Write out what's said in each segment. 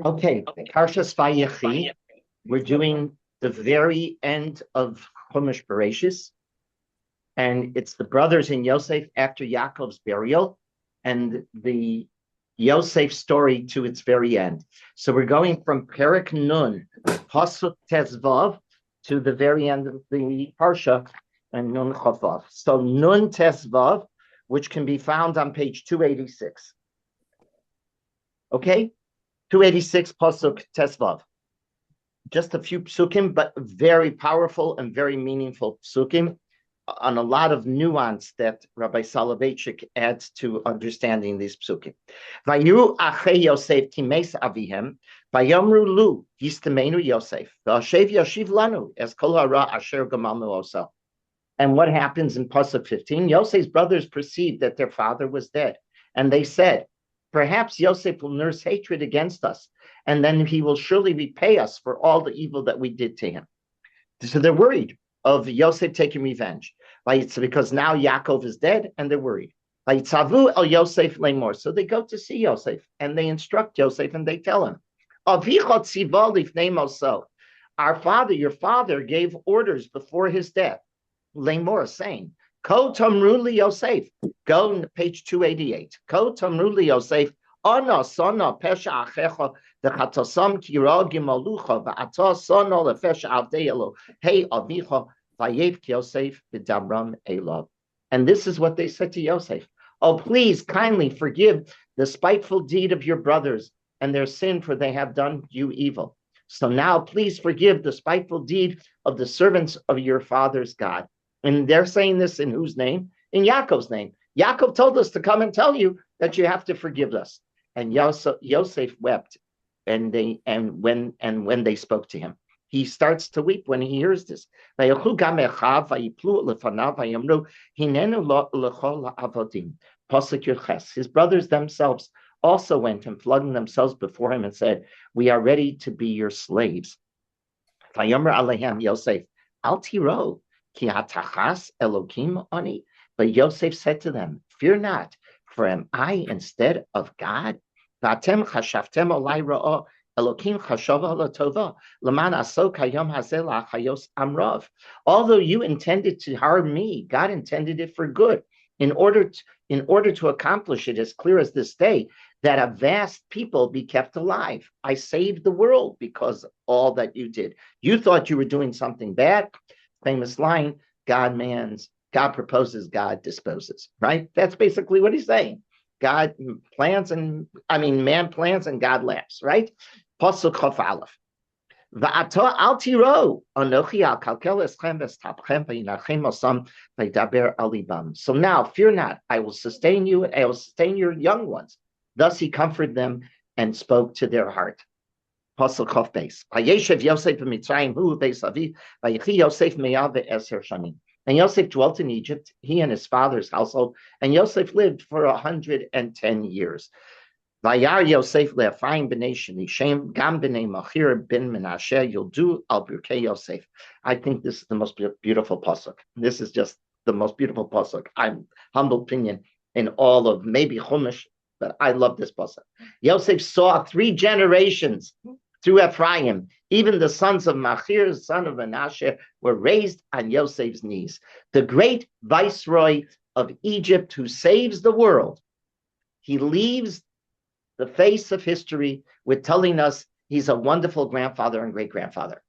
Okay, Parashat Vayechi. We're doing the very end of Chumash Bereshis, and it's the brothers in Yosef after Yaakov's burial, and the Yosef story to its very end. So we're going from Perek Nun, Pasuk Tezvav, to the very end of the Parsha, and Nun Chavav. So Nun Tezvav, which can be found on page 286. Okay? 286 Pasuk Tezvav. Just a few psukim, but very powerful and very meaningful psukim on a lot of nuance that Rabbi Soloveitchik adds to understanding these psukim. Vayiru achei Yosef times avihem, vayomru lu yistemenu Yosef, v'ashev yashiv lanu es kol hara asher gamalnu osa. And what happens in Pasuk 15? Yosef's brothers perceived that their father was dead, and they said, perhaps Yosef will nurse hatred against us, and then he will surely repay us for all the evil that we did to him. So they're worried of Yosef taking revenge. Because now Yaakov is dead, and they're worried. El Yosef lemor. So they go to see Yosef, and they instruct Yosef, and they tell him, our father, your father, gave orders before his death, lemor, saying, Ko tamru Yosef. Go to page 288. Ko tamru Yosef. Ana sana pesha achecha v'chatosam kira gimalucha v'ata sana lefesha avdeilo hey avicha vayev Yosef v'damram elav. And this is what they said to Yosef. Oh, please kindly forgive the spiteful deed of your brothers and their sin, for they have done you evil. So now please forgive the spiteful deed of the servants of your father's God. And they're saying this in whose name? In Yaakov's name. Yaakov told us to come and tell you that you have to forgive us. And Yosef wept, and when they spoke to him, he starts to weep when he hears this. His brothers themselves also went and flung themselves before him and said, we are ready to be your slaves. Yosef, Al tiro, ki hatachas Elokim ani. But Yosef said to them, fear not, for am I instead of God? Although you intended to harm me, God intended it for good. In order to accomplish it, as clear as this day, that a vast people be kept alive. I saved the world because of all that you did. You thought you were doing something bad. Famous line, God proposes, God disposes, right? That's basically what he's saying. Man plans and God laughs, right? Pasuk Chaf Aleph. Va'ato al tiro anochi al kalkel eschem v'stapchem v'yinachem osam v'daber alibam. So now, fear not, I will sustain you, I will sustain your young ones. Thus he comforted them and spoke to their heart. Pasuk Chaf Beis. Vayeshev Yosef b'Mitzrayim hu beis aviv vayechi Yosef me'av ve'eser shanim. And Yosef dwelt in Egypt, he and his father's household, and Yosef lived for 110 years. Vayar Yosef le'afayim b'nei sheni Shem gam b'nei Machir bin Menashe yildu al birkei Yosef. I think this is the most beautiful pasuk. This is just the most beautiful pasuk. I'm humble opinion in all of maybe Chumash, but I love this pasuk. Yosef saw 3 generations through Ephraim. Even the sons of Machir, son of Menashe, were raised on Yosef's knees. The great viceroy of Egypt who saves the world, he leaves the face of history with telling us he's a wonderful grandfather and great-grandfather.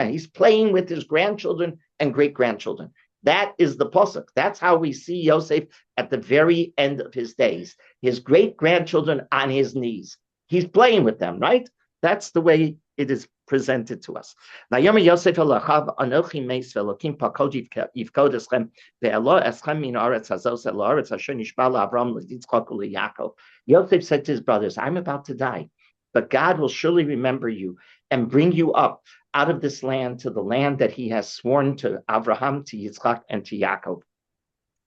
He's playing with his grandchildren and great-grandchildren. That is the pasuk. That's how we see Yosef at the very end of his days. His great-grandchildren on his knees. He's playing with them, right? That's the way it is presented to us. Yosef Anochi meis ve'Elokim pakod yifkod eschem ve'elo eschem min haaretz hazos el haaretz asher nishba la'Avram leYitzchak u'leYaakov. Yosef said to his brothers, I'm about to die, but God will surely remember you and bring you up out of this land to the land that he has sworn to Abraham, to Yitzchak, and to Yaakov.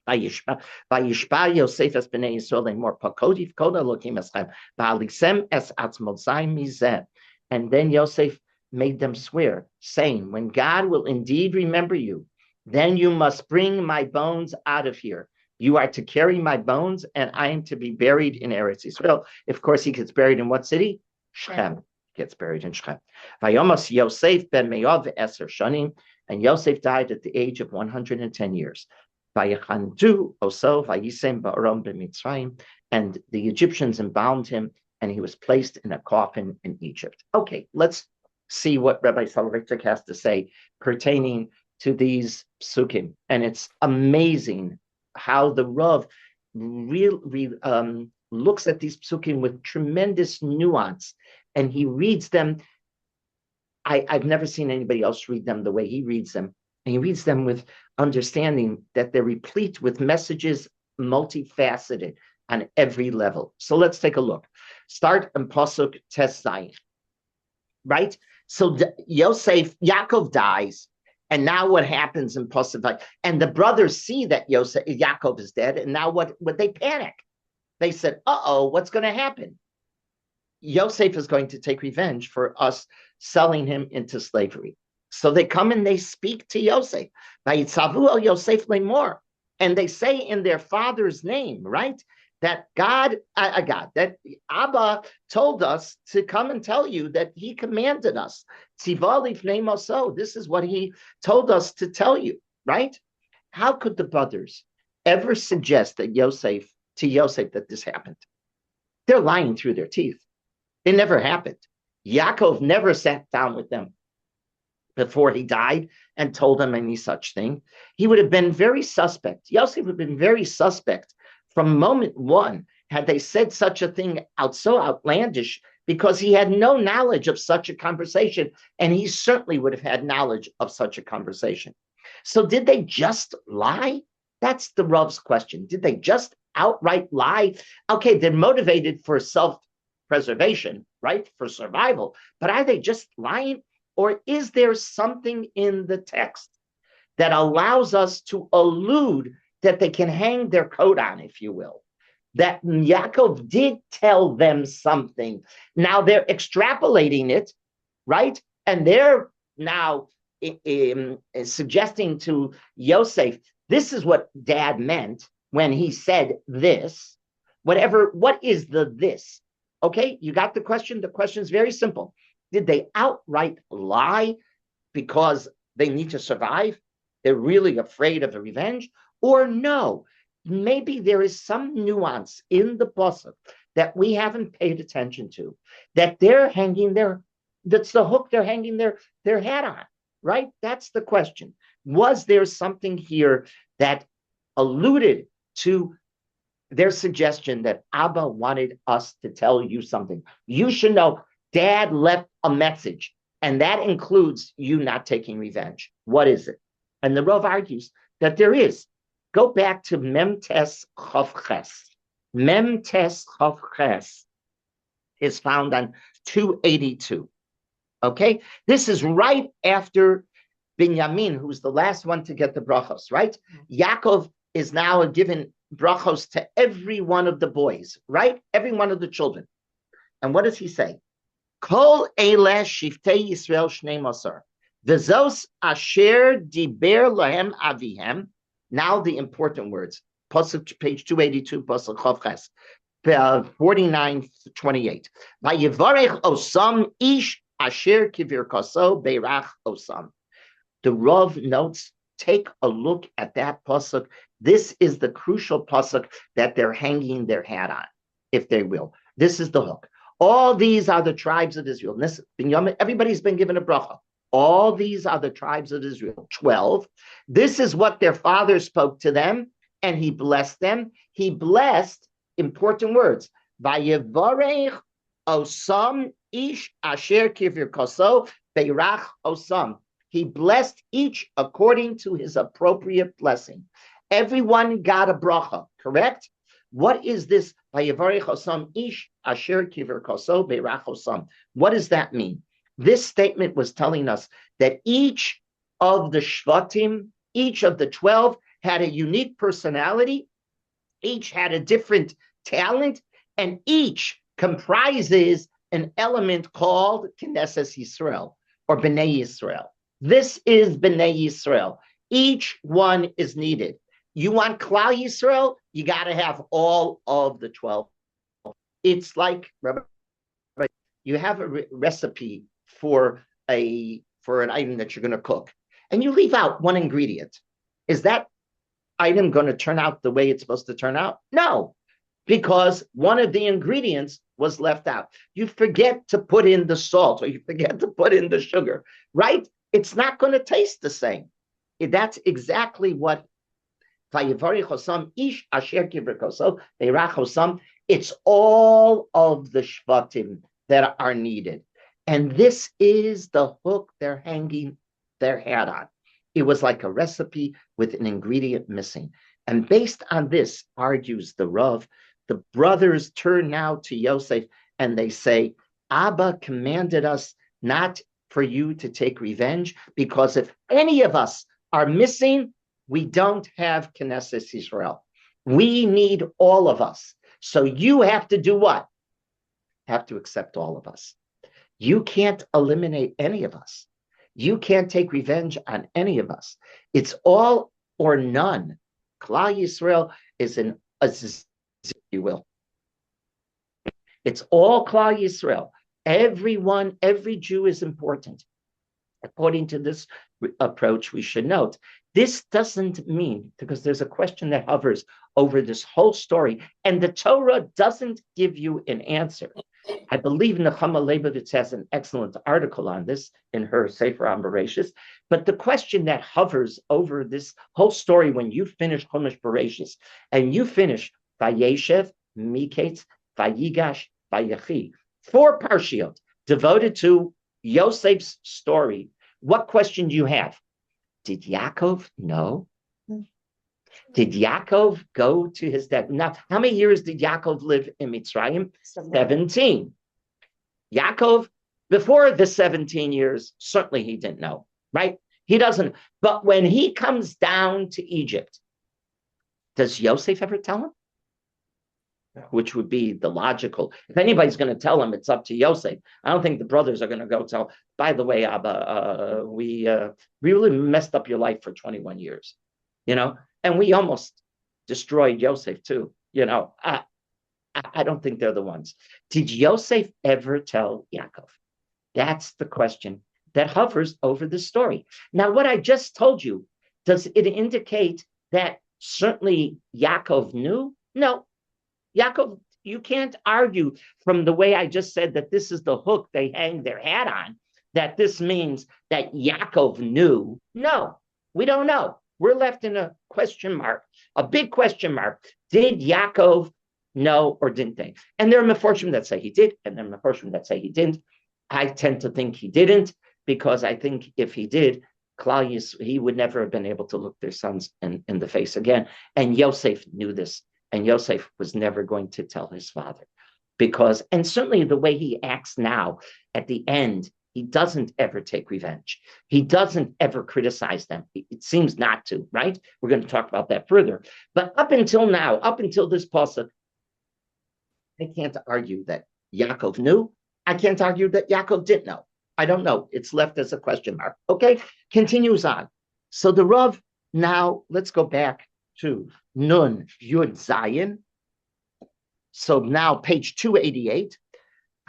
Vayishpa Yosef es b'nei Yisrael lemor pakod yifkod Elokim eschem va'alisem es atzmotzai mizeh. And then Yosef made them swear, saying, when God will indeed remember you, then you must bring my bones out of here, You are to carry my bones, and I am to be buried in Eretz Yisrael. Of course, he gets buried in what city? Shechem. He gets buried in Shechem. Vayomos Yosef ben Me'ov Eser Shanim, and Yosef died at the age of 110 years. Vayechandu Oso Vayisem Ba'arom b'Mitzrayim, and the Egyptians embalmed him, and he was placed in a coffin in Egypt. Okay, let's see what Rabbi Soloveitchik has to say pertaining to these psukim. And it's amazing how the Rav looks at these psukim with tremendous nuance, and he reads them. I've never seen anybody else read them the way he reads them. And he reads them with understanding that they're replete with messages, multifaceted on every level. So let's take a look. Start in Pasuk Tes Zayin, right? So Yaakov dies, and now what happens in Pasuk? And the brothers see that Yaakov is dead, and now what they panic. They said, "Uh-oh, what's going to happen? Yosef is going to take revenge for us selling him into slavery." So they come and they speak to Yosef. Vayitzavu el Yosef lemor, and they say in their father's name, right? That that Abba told us to come and tell you that he commanded us. Tzivalif neimoso. This is what he told us to tell you, right? How could the brothers ever suggest that Yosef that this happened? They're lying through their teeth. It never happened. Yaakov never sat down with them before he died and told them any such thing. He would have been very suspect. Yosef would have been very suspect from moment one had they said such a thing so outlandish, because he had no knowledge of such a conversation, and he certainly would have had knowledge of such a conversation. So did they just lie? That's the Rav's question. Did they just outright lie? Okay, they're motivated for self-preservation, right? For survival. But are they just lying? Or is there something in the text that allows us to allude that they can hang their coat on, if you will? That Yaakov did tell them something. Now they're extrapolating it, right? And they're now suggesting to Yosef, this is what Dad meant when he said this. What is the this? Okay, you got the question? The question is very simple. Did they outright lie because they need to survive? They're really afraid of the revenge? Or no, maybe there is some nuance in the pasuk that we haven't paid attention to, that that's the hook they're hanging their hat on, right? That's the question. Was there something here that alluded to their suggestion that Abba wanted us to tell you something? You should know Dad left a message, and that includes you not taking revenge. What is it? And the Rav argues that there is. Go back to Memtes Chavches. Memtes Chavches is found on 282. Okay? This is right after Binyamin, who's the last one to get the brachos, right? Yaakov is now given brachos to every one of the boys, right? Every one of the children. And what does he say? Kol eile shiftei Yisrael shnei masar. V'zos asher diber lahem avihem. Now the important words. Pasuk, page 282, Pasuk Chavches, 49:28. Vayivarech osam ish asher kivir kaso beirach osam. The Rav notes, take a look at that pasuk. This is the crucial pasuk that they're hanging their hat on, if they will. This is the hook. All these are the tribes of Israel. Everybody's been given a bracha. All these are the tribes of Israel, 12. This is what their father spoke to them, and he blessed them. He blessed, important words, Vayevarech osam ish asher kivir kaso beirach osam. He blessed each according to his appropriate blessing. Everyone got a bracha, correct? What is this? Vayevarech osam ish asher kivir kaso beirach osam. What does that mean? This statement was telling us that each of the Shvatim, each of the 12, had a unique personality, each had a different talent, and each comprises an element called Knesset Yisrael, or Bnei Yisrael. This is Bnei Yisrael. Each one is needed. You want Klal Yisrael, you got to have all of the 12. It's like you have a recipe for an item that you're going to cook, and you leave out one ingredient. Is that item going to turn out the way it's supposed to turn out? No, because one of the ingredients was left out. You forget to put in the salt or you forget to put in the sugar, right? It's not going to taste the same. That's exactly what it's all of the shvatim that are needed. And this is the hook they're hanging their hat on. It was like a recipe with an ingredient missing. And based on this, argues the Rav, the brothers turn now to Yosef and they say, Abba commanded us not for you to take revenge, because if any of us are missing, we don't have Knesset Israel. We need all of us. So you have to do what? Have to accept all of us. You can't eliminate any of us. You can't take revenge on any of us. It's all or none. Klal Yisrael is if you will. It's all Klal Yisrael. Everyone, every Jew is important. According to this approach, we should note, this doesn't mean, because there's a question that hovers over this whole story, and the Torah doesn't give you an answer. I believe Nechama Leibovitz has an excellent article on this in her Sefer Bereshis, but the question that hovers over this whole story when you finish Chumash Bereshis, and you finish Vayeshev, Miketz, Vayigash, Vayechi, 4 parshiot devoted to Yosef's story, what question do you have? Did Yaakov know? Did Yaakov go to his dad? Now, how many years did Yaakov live in Mitzrayim? 17. Yaakov, before the 17 years, certainly he didn't know, right? He doesn't. But when he comes down to Egypt, does Yosef ever tell him? No. Which would be the logical. If anybody's going to tell him, it's up to Yosef. I don't think the brothers are going to go tell, by the way, Abba, we really messed up your life for 21 years, and we almost destroyed Yosef too. I don't think they're the ones. Did Yosef ever tell Yaakov? That's the question that hovers over the story. Now, what I just told you, does it indicate that certainly Yaakov knew? No. Yaakov, you can't argue from the way I just said that this is the hook they hang their hat on, that this means that Yaakov knew. No, we don't know. We're left in a question mark, a big question mark. Did Yaakov know or didn't they? And there are Meforshim that say he did, and there are Meforshim that say he didn't. I tend to think he didn't, because I think if he did, he would never have been able to look their sons in the face again. And Yosef knew this. And Yosef was never going to tell his father, and certainly the way he acts now at the end, he doesn't ever take revenge. He doesn't ever criticize them. It seems not to, right? We're going to talk about that further. But up until now, up until this pasuk, I can't argue that Yaakov knew. I can't argue that Yaakov didn't know. I don't know. It's left as a question mark. Okay, continues on. So the Rav, now let's go back to Nun Yud Zayin. So now page 288.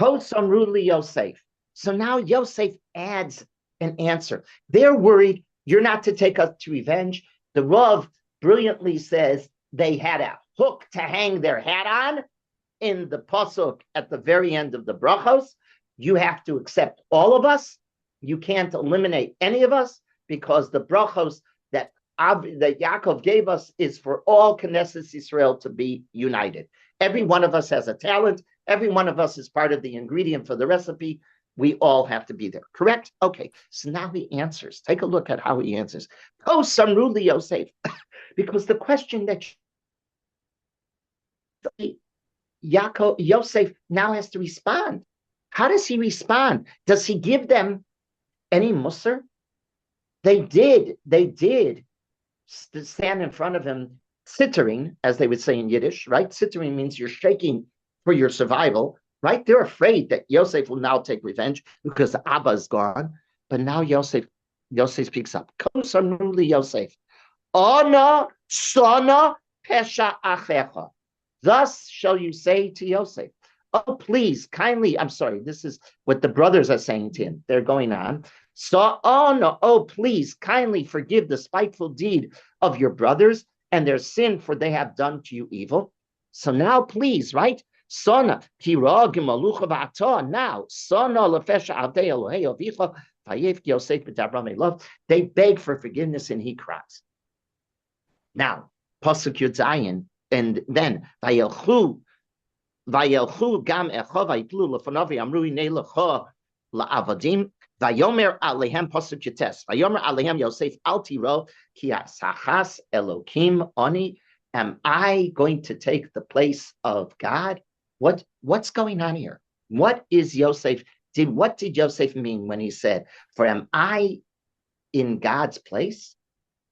Samruli Yosef. So now Yosef adds an answer. They're worried you're not to take us to revenge. The Rav brilliantly says they had a hook to hang their hat on in the pasuk at the very end of the brachos. You have to accept all of us. You can't eliminate any of us, because the brachos that Yaakov gave us is for all Knesset Israel to be united. Every one of us has a talent. Every one of us is part of the ingredient for the recipe. We all have to be there. Correct? Okay. So now he answers. Take a look at how he answers. Samruli Yosef. Because the question that Yosef now has to respond. How does he respond? Does he give them any musar? They did stand in front of him, sittering, as they would say in Yiddish, right? Sittering means you're shaking for your survival, right? They're afraid that Yosef will now take revenge because Abba is gone. But now Yosef speaks up. Yosef. Ana sana pesha achecha. Thus shall you say to Yosef, oh, please, kindly, I'm sorry, this is what the brothers are saying to him. They're going on. So, oh, no, oh, please, kindly forgive the spiteful deed of your brothers and their sin, for they have done to you evil. So now, please, right? Sona, kira gemalucha v'ata. Now, sona lefesha avdei Elohei avicha vayef Yosef b'dabram love. They beg for forgiveness and he cries. Now, pasuk Yud Zayin, and then vayelchu gam echa vayitlu lefanav v'amru hinei lecha la'avadim vayomer alehem pasuk Yates vayomer alehem Yosef al tiro ki asachas Elokim ani. Am I going to take the place of God? What's going on here? What is Yosef? What did Yosef mean when he said, "For am I in God's place?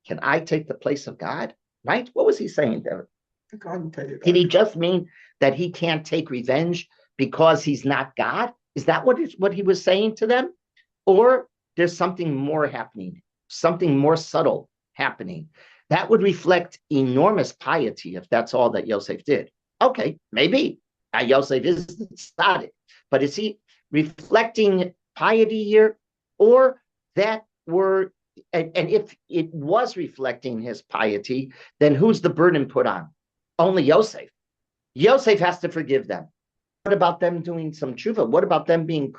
Can I take the place of God?" Right? What was he saying there? Did he just mean that he can't take revenge because he's not God? Is that what he was saying to them? Or there's something more happening, something more subtle happening? That would reflect enormous piety if that's all that Yosef did. Okay, maybe Yosef is tzaddik, but is he reflecting piety here? Or that were, and if it was reflecting his piety, then who's the burden put on? Only Yosef. Yosef has to forgive them. What about them doing some tshuva? What about them being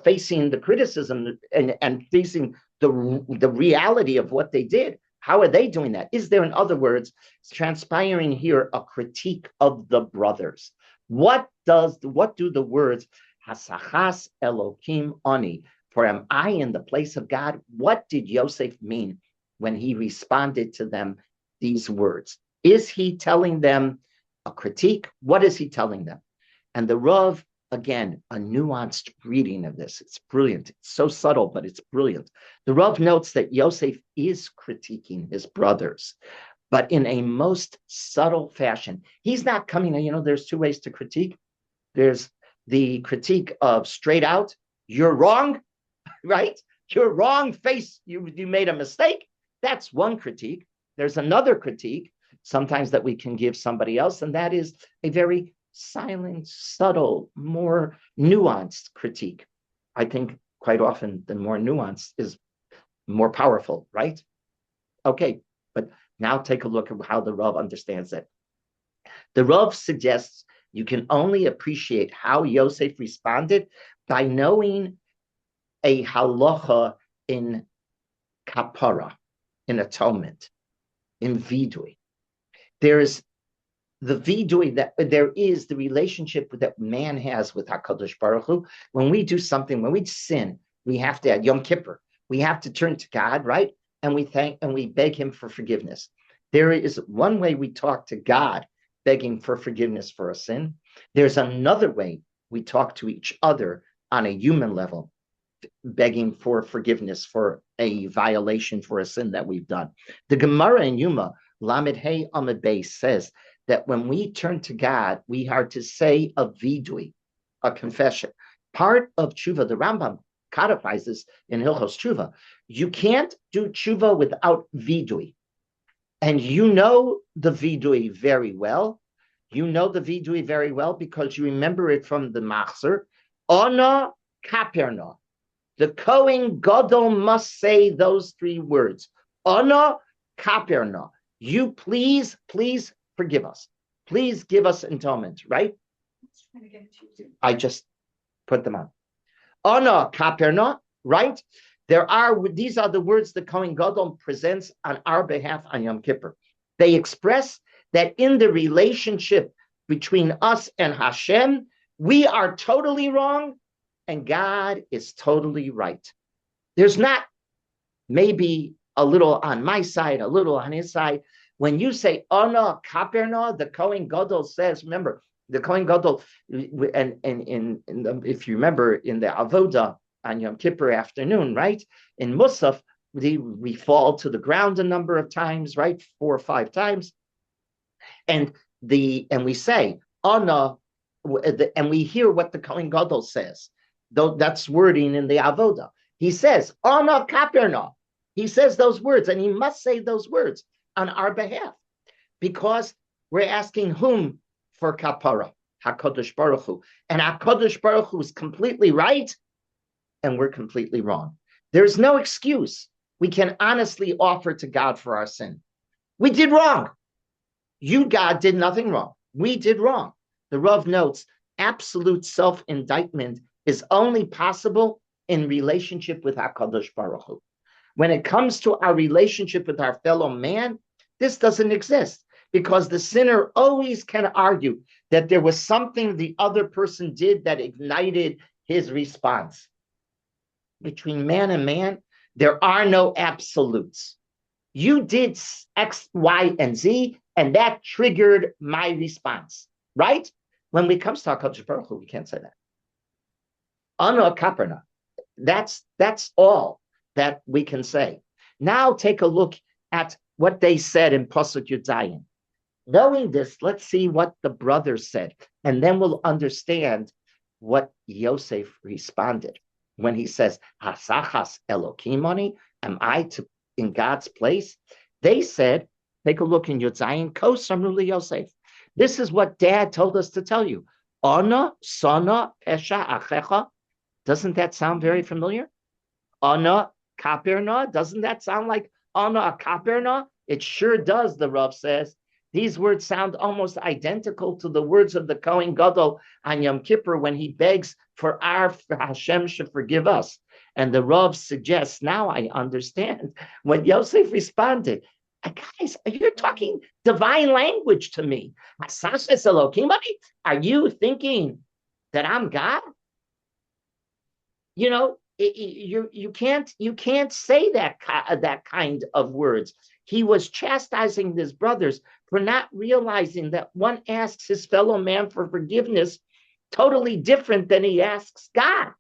facing the criticism and facing the reality of what they did? How are they doing that? Is there, in other words, transpiring here a critique of the brothers? What do the words Hasachas Elokim Ani, for am I in the place of God? What did Yosef mean when he responded to them these words? Is he telling them a critique? What is he telling them? And the Rav, again, a nuanced reading of this. It's brilliant. It's so subtle, but it's brilliant. The Rav notes that Yosef is critiquing his brothers, but in a most subtle fashion. He's not coming, there's two ways to critique. There's the critique of straight out, you're wrong, right? You're wrong, face, you made a mistake. That's one critique. There's another critique, sometimes that we can give somebody else, and that is a very silent, subtle, more nuanced critique. I think quite often the more nuanced is more powerful, right? Okay, but now take a look at how the Rav understands it. The Rav suggests you can only appreciate how Yosef responded by knowing a halacha in kapara, in atonement, in vidui. There is the vidui, that there is the relationship that man has with HaKadosh Baruch Hu. When we do something, when we sin, we have to, at Yom Kippur, we have to turn to God, right? And we beg him for forgiveness. There is one way we talk to God, begging for forgiveness for a sin. There's another way we talk to each other on a human level, begging for forgiveness for a violation, for a sin that we've done. The Gemara in Yuma, Lamed Hey Amud Beis, says that when we turn to God, we are to say a vidui, a confession. Part of tshuva, the Rambam codifies this in Hilchos Tshuva. You can't do tshuva without vidui. And you know the vidui very well. You know the vidui very well because you remember it from the Machzer. Ona kaperna. The Kohen Gadol must say those three words. Ona kaperna. You please forgive us. Please give us atonement, right? I just put them on. Ana kaperna, right? These are the words the Kohen Gadol presents on our behalf on Yom Kippur. They express that in the relationship between us and Hashem, we are totally wrong and God is totally right. There's not maybe a little on my side, a little on his side. When you say Ana kaperna, the Kohen Gadol says, remember, the Kohen Gadol, and if you remember in the Avodah on Yom Kippur afternoon, right? In Musaf, we fall to the ground a number of times, right? 4 or 5 times. And we say, Ana, and we hear what the Kohen Gadol says, though that's wording in the Avodah. He says, Ana kaperna. He says those words, and he must say those words on our behalf, because we're asking whom for kapara? HaKadosh Baruch Hu. And HaKadosh Baruch Hu is completely right, and we're completely wrong. There's no excuse we can honestly offer to God for our sin. We did wrong. You, God, did nothing wrong. We did wrong. The Rav notes, absolute self-indictment is only possible in relationship with HaKadosh Baruch Hu. When it comes to our relationship with our fellow man, this doesn't exist, because the sinner always can argue that there was something the other person did that ignited his response. Between man and man, there are no absolutes. You did X, Y, and Z, and that triggered my response, right? When it comes to HaKadosh Baruch Hu, we can't say that. Ana kaperna. That's all that we can say. Now take a look at what they said in Pasuk Yud Zayin. Knowing this, let's see what the brothers said, and then we'll understand what Yosef responded when he says, Hasachas Elokimoni, am I to in God's place? They said, take a look in Yud Zayin, Kos Amru Yosef. This is what Dad told us to tell you. Ana Sana Pesha Achecha. Doesn't that sound very familiar? Ana Kaperna. Doesn't that sound like Ana Kaperna? It sure does, the Rav says. These words sound almost identical to the words of the Kohen Gadol on Yom Kippur when he begs for Hashem should forgive us. And the Rav suggests, now I understand when Yosef responded. Guys, you're talking divine language to me. Are you thinking that I'm God? You know, you can't say that kind of words. He was chastising his brothers for not realizing that one asks his fellow man for forgiveness totally different than he asks God.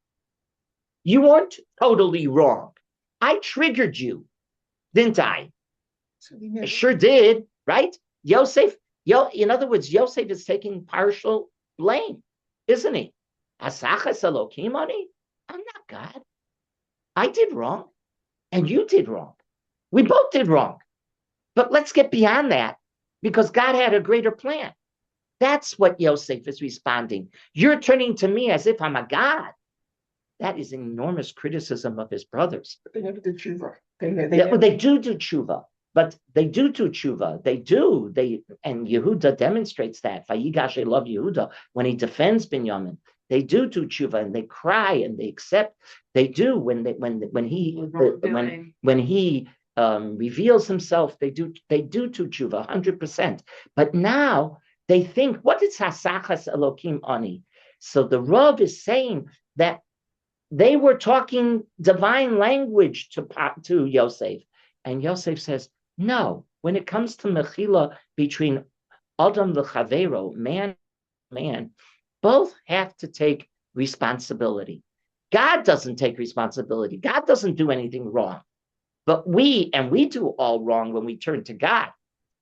You weren't totally wrong. I triggered you, didn't I? I sure did, right? Yosef, in other words, Yosef is taking partial blame, isn't he? Asachas Elokimoni? I'm not God. I did wrong, and you did wrong. We both did wrong. But let's get beyond that, because God had a greater plan. That's what Yosef is responding. You're turning to me as if I'm a God. That is enormous criticism of his brothers. But they never did tshuva. They do tshuva, but they do tshuva. They do. And Yehuda demonstrates that. Vayigash, I love Yehuda when he defends Binyamin. They do tshuva, and they cry and they accept. They do when he reveals himself. They do tshuva 100%. But now they think, what is Hasachas Elokim Ani? So the Rav is saying that they were talking divine language to Yosef. And Yosef says, no, when it comes to Mechila between Adam v'Chavero, man, both have to take responsibility. God doesn't take responsibility. God doesn't do anything wrong. But we do all wrong when we turn to God.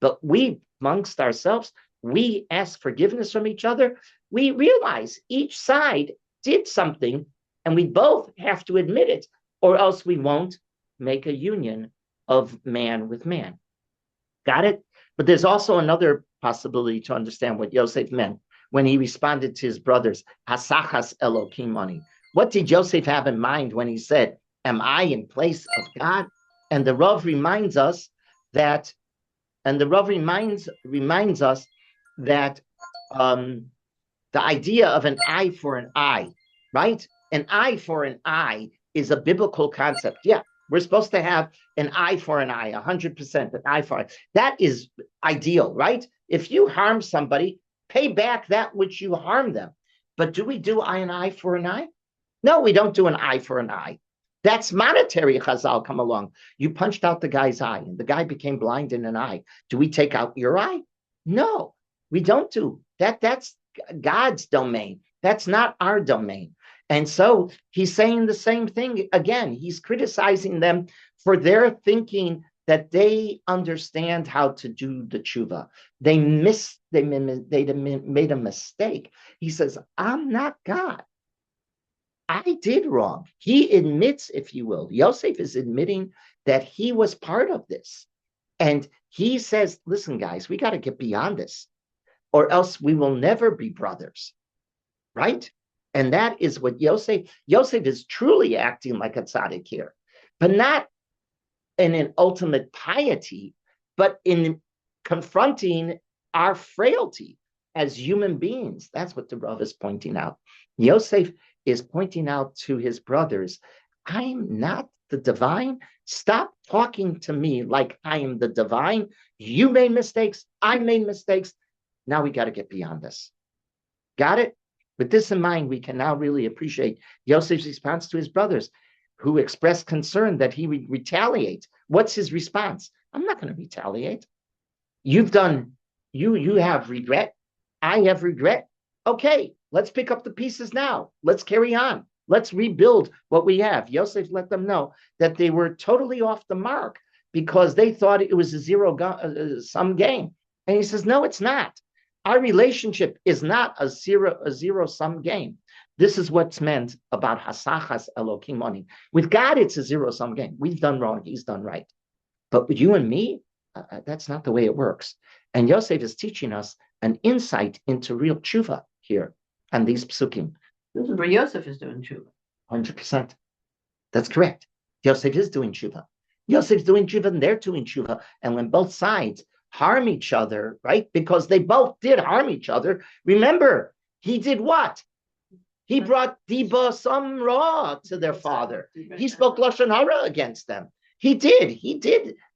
But we, amongst ourselves, we ask forgiveness from each other. We realize each side did something, and we both have to admit it, or else we won't make a union of man with man. Got it? But there's also another possibility to understand what Yosef meant when he responded to his brothers, Hasachas Elokim Ani. What did Yosef have in mind when he said, am I in place of God? And the Rav reminds us that, the idea of an eye for an eye, right? An eye for an eye is a biblical concept. Yeah, we're supposed to have an eye for an eye, 100%, an eye for an eye. That is ideal, right? If you harm somebody, pay back that which you harm them. But do we do an eye for an eye? No, we don't do an eye for an eye. That's monetary. Chazal come along. You punched out the guy's eye, and the guy became blind in an eye. Do we take out your eye? No, we don't do that. That's God's domain. That's not our domain. And so he's saying the same thing again. He's criticizing them for their thinking that they understand how to do the tshuva. They made a mistake. He says, I'm not God. I did wrong. He admits, if you will, Yosef is admitting that he was part of this. And he says, listen, guys, we got to get beyond this, or else we will never be brothers, right? And that is what Yosef is truly acting like a tzaddik here, but not in an ultimate piety, but in confronting our frailty as human beings. That's what the Rav is pointing out. Yosef is pointing out to his brothers, I'm not the divine. Stop talking to me like I am the divine. You made mistakes. I made mistakes. Now we got to get beyond this. Got it? With this in mind, we can now really appreciate Yosef's response to his brothers, who expressed concern that he would retaliate. What's his response? I'm not going to retaliate. You've done, you have regret. I have regret. Okay, let's pick up the pieces now. Let's carry on. Let's rebuild what we have. Yosef let them know that they were totally off the mark because they thought it was a zero-sum game. And he says, no, it's not. Our relationship is not a zero-sum game. This is what's meant about Hasachas Elokim Oni. With God, it's a zero-sum game. We've done wrong. He's done right. But with you and me, that's not the way it works. And Yosef is teaching us an insight into real tshuva here on these psukim. This is where Yosef is doing tshuva. 100%. That's correct. Yosef is doing tshuva. Yosef's doing tshuva and they're doing tshuva. And when both sides harm each other, right? Because they both did harm each other. Remember, he did what? He brought Diba Samra to their father. He spoke Lashon Hara against them. He did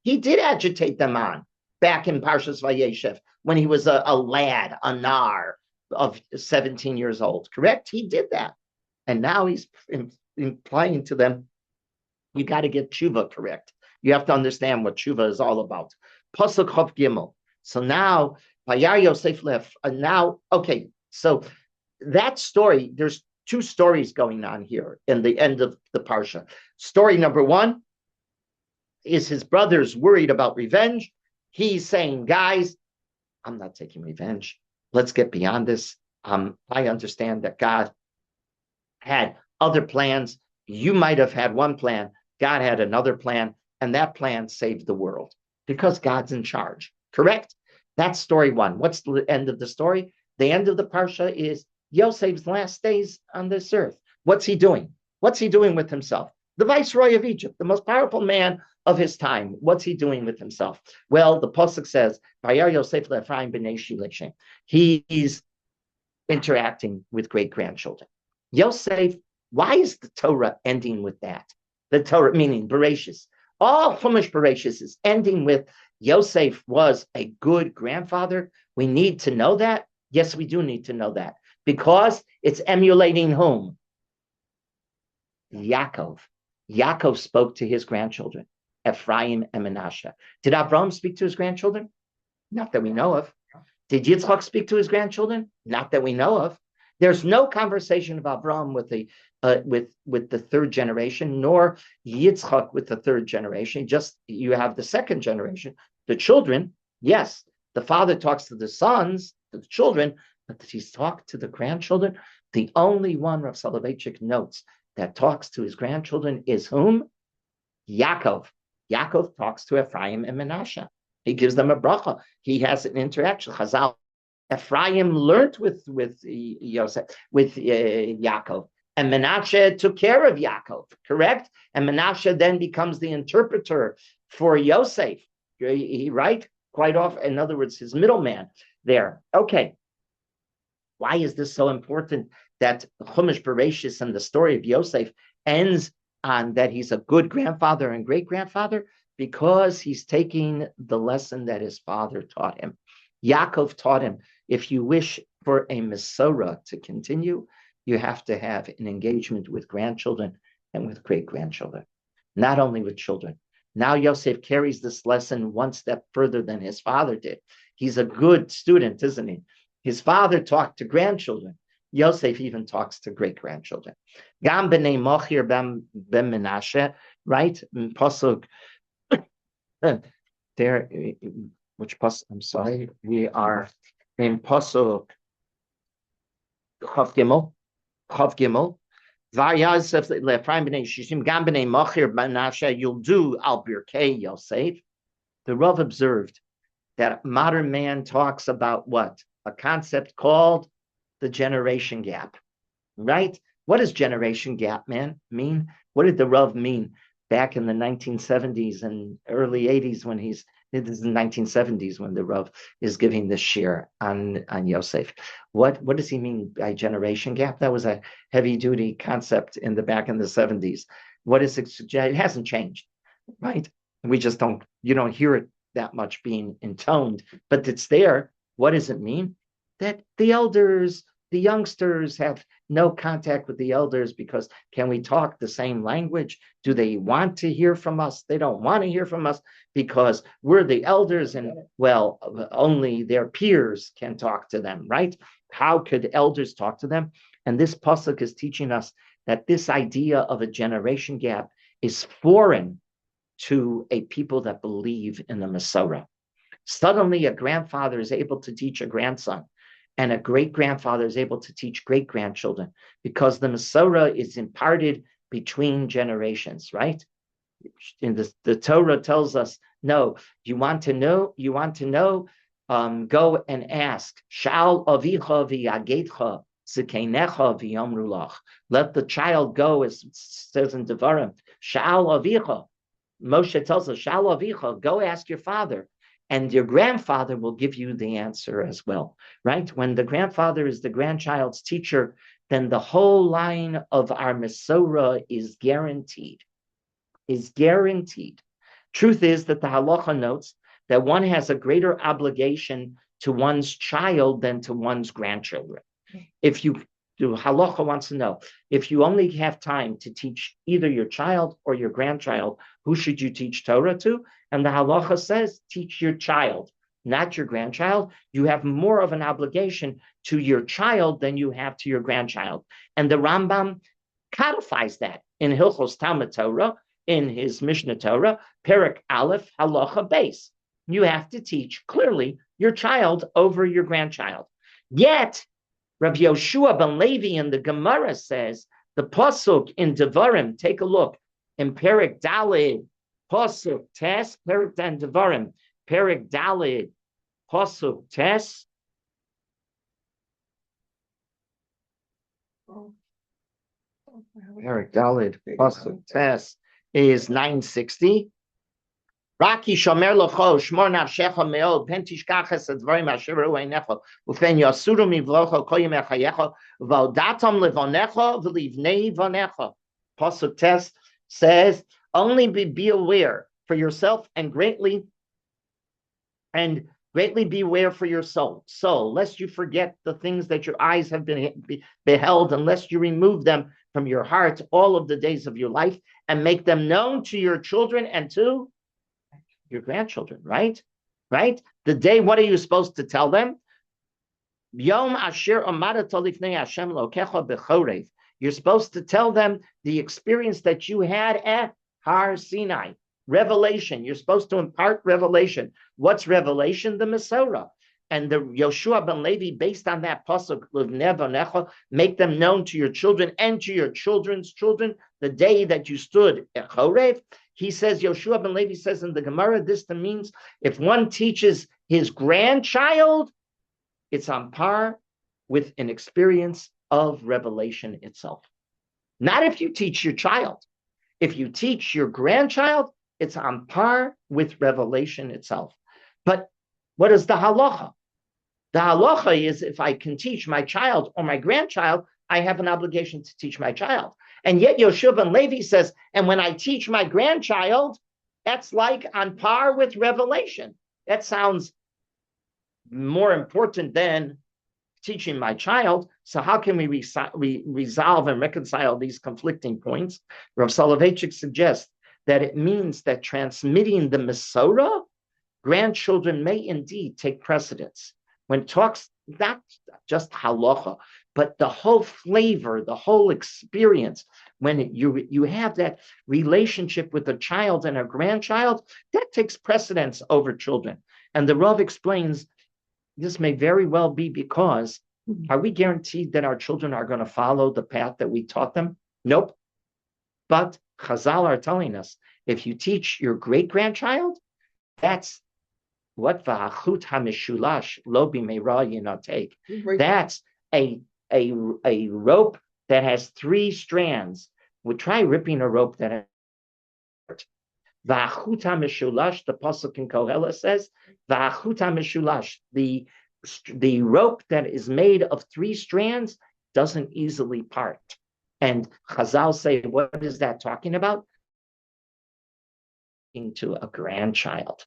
agitate them on back in Parashat Vayechi when he was a lad, a nar of 17 years old. Correct? He did that. And now he's implying to them, you got to get tshuva correct. You have to understand what tshuva is all about. Pasuk Chav Gimel. So now, Vayar Yosef left. Now, okay, so that story, there's two stories going on here in the end of the Parsha. Story number one is his brothers worried about revenge. He's saying, guys, I'm not taking revenge. Let's get beyond this. I understand that God had other plans. You might have had one plan. God had another plan, and that plan saved the world because God's in charge. Correct? That's story one. What's the end of the story? The end of the Parsha is Yosef's last days on this earth. What's he doing? What's he doing with himself? The viceroy of Egypt, the most powerful man of his time. What's he doing with himself? Well, the pasuk says, "Vayar Yosef le'Ephraim b'nei Shileshem." He's interacting with great grandchildren. Yosef. Why is the Torah ending with that? The Torah meaning Bereshis. All Chumash Bereshis is ending with Yosef was a good grandfather. We need to know that. Yes, we do need to know that because it's emulating whom? Yaakov. Yaakov spoke to his grandchildren, Ephraim and Manasseh. Did Abraham speak to his grandchildren? Not that we know of. Did Yitzchak speak to his grandchildren? Not that we know of. There's no conversation of Abraham with the third generation, nor Yitzchak with the third generation. Just you have the second generation, the children. Yes, the father talks to the sons, to the children, but he's talked to the grandchildren. The only one Rav Soloveitchik notes that talks to his grandchildren is whom? Yaakov. Yaakov talks to Ephraim and Manasseh. He gives them a bracha. He has an interaction. Chazal. Ephraim learned with Yosef, with Yaakov, and Manasseh took care of Yaakov. Correct? And Manasseh then becomes the interpreter for Yosef. He right? Quite often, in other words, his middleman there. Okay. Why is this so important that Chumash Bereshis and the story of Yosef ends on that he's a good grandfather and great grandfather? Because he's taking the lesson that his father taught him. Yaakov taught him, if you wish for a Mesorah to continue, you have to have an engagement with grandchildren and with great-grandchildren, not only with children. Now Yosef carries this lesson one step further than his father did. He's a good student, isn't he? His father talked to grandchildren. Yosef even talks to great-grandchildren. Gam b'nei Mochir ben Menashe, right? Pasuk there, which pasuk? I'm sorry, we are in pasuk Chav Gimel. Vayasef le'Ephraim b'nei Shishim gam b'nei Machir Menashe Yuldu al Birkei Yosef. The Rav observed that modern man talks about what? A concept called the generation gap, right? What does generation gap, man, mean? What did the Rav mean back in the 1970s and early 80s when this is the 1970s when the Rav is giving this shir on Yosef. What does he mean by generation gap? That was a heavy duty concept in the back in the 70s. What is it? It hasn't changed, right? We just you don't hear it that much being intoned, but it's there. What does it mean? That the elders, the youngsters have no contact with the elders because can we talk the same language? Do they want to hear from us? They don't want to hear from us because we're the elders and, well, only their peers can talk to them, right? How could elders talk to them? And this pasuk is teaching us that this idea of a generation gap is foreign to a people that believe in the Masorah. Suddenly, a grandfather is able to teach a grandson, and a great-grandfather is able to teach great-grandchildren, because the Masorah is imparted between generations, right? In the Torah tells us, no, you want to know, go and ask. Shal avicha v'yagetcha zikeinecha v'yomru lach. Let the child go, as it says in Devarim. Shal avicha. Moshe tells us, Shal avicha, go ask your father, and your grandfather will give you the answer as well, right? When the grandfather is the grandchild's teacher, then the whole line of our Masorah is guaranteed. Truth is that the halacha notes that one has a greater obligation to one's child than to one's grandchildren. If you do, halacha wants to know, if you only have time to teach either your child or your grandchild, who should you teach Torah to? And the halacha says, teach your child, not your grandchild. You have more of an obligation to your child than you have to your grandchild. And the Rambam codifies that in Hilchos Talmud Torah, in his Mishnah Torah, Perek Aleph, Halacha Beis. You have to teach clearly your child over your grandchild. Yet, Rabbi Yoshua ben Levi in the Gemara says, the pasuk in Devarim, take a look, in Perek Dalid, pasuk Tes, Perek Dan Devarim, Perek Dalid, pasuk Tes. Perek Dalid, pasuk Tes is 960. Raki shomer locho shmor nafshecha meod pen tishkachas et dvarim asher hu einecha ufen yasuru mivlocha kol yemei chayecha v'odatam levonecha v'livnei vonecha. Pasuk Tes says, only be aware for yourself and greatly beware for your soul, lest you forget the things that your eyes have beheld, unless you remove them from your heart all of the days of your life and make them known to your children and to your grandchildren, right? The day, what are you supposed to tell them? Yom asher amada lifnei Hashem lokecha bechorev. You're supposed to tell them the experience that you had at Har Sinai. Revelation. You're supposed to impart revelation. What's revelation? The Masorah. And the Yoshua ben Levi, based on that pasuk, make them known to your children and to your children's children the day that you stood at Chorev. He says, Yoshua ben Levi says in the Gemara, this means if one teaches his grandchild, it's on par with an experience of revelation itself. Not if you teach your child. If you teach your grandchild, it's on par with revelation itself. But what is the halacha? The halacha is if I can teach my child or my grandchild, I have an obligation to teach my child. And yet Yoshua ben Levi says, and when I teach my grandchild, that's like on par with revelation. That sounds more important than teaching my child. So how can we resolve and reconcile these conflicting points? Rav Soloveitchik suggests that it means that transmitting the Masorah, grandchildren may indeed take precedence. When it talks not just halacha, but the whole flavor, the whole experience, when you have that relationship with a child and a grandchild, that takes precedence over children. And the Rav explains this may very well be because are we guaranteed that our children are going to follow the path that we taught them? Nope. But Chazal are telling us, if you teach your great-grandchild, that's what v'achut hamishulash lo b'meira yinatek. That's a rope that has 3 strands. We try ripping a rope that has v'achut hamishulash. The pasuk in Koheles says v'achut hamishulash. The rope that is made of 3 strands doesn't easily part. And Chazal say, what is that talking about? To a grandchild.